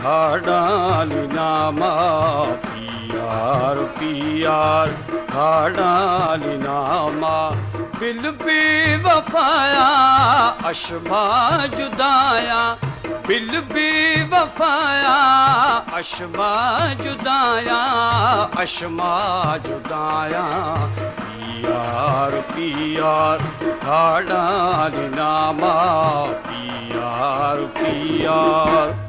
खाडाली नामा पियार पियार खाडाली नामा बिल बे वफाया अशबा जुदाया बिल बे वफाया अशबा जुदाया अशमा जुदाया पियार पियार खाडाली नामा पियार पियार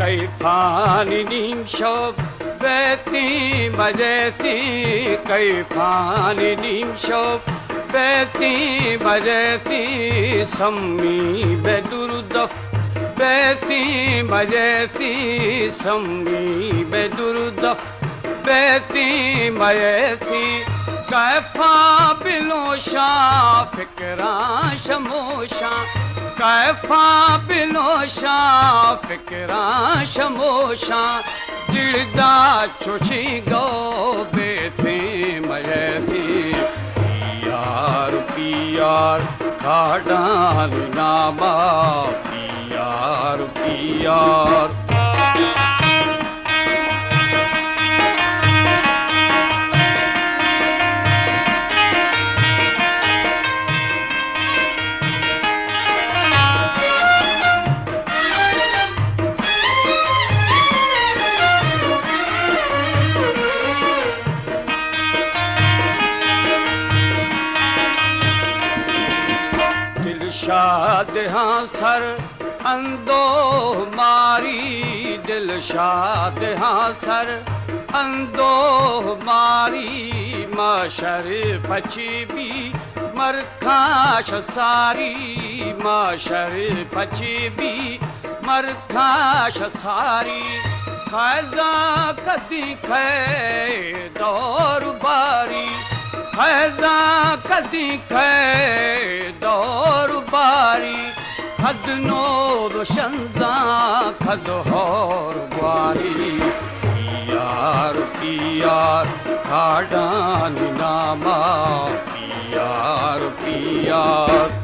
कैफानी नीम शोक बैती मजैसी कैफानी नीम शोक बैती मजैसी सम्मी बेदुर्दफ बैती मजैसी सम्मी बेदुर्दफ बैती मजैसी कैफा बिलोशा फिक्रा शमोशा कैफा बिलोशा फिक्रा शमोशा जिरदा चुची गो बेथे मयथी पियार पियार खाडाल नामा पियार पियार शाद हाँ सर अंदो मारी दिल शाद हाँ सर अंदो मारी माशर पची भी मरखाश सारी माशर पची भी मरखाश सारी खैजा कदी खे दौर बारी खैजा कदी खे दौर बारी खद नो रोशनजा खद होर बारी पियार पियार खाडान नामा पियार पियार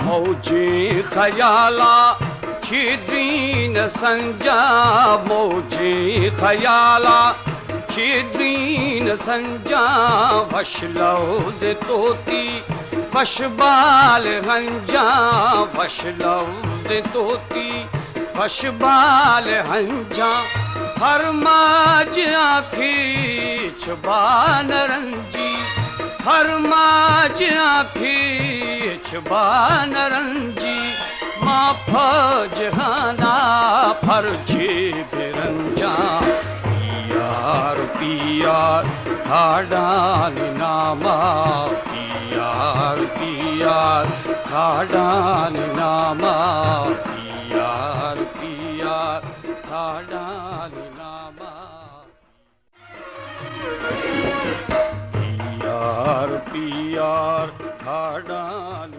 मौजे खयाला छिद्रीन संजा मौजे खयाला छिद्रीन संजा वशलौज तोती वशबाल हंजा वशलौज तोती वशबाल हंजा हर माज आखी छबान रंजी हर माज आखी छबान रंजी माँ फजहाना फर्जी बिरंजा पियार पियार खाडाल नामा पियार पियार खाडाल नामा पियार पियार खाडाल नामा पियार पियार खाडाल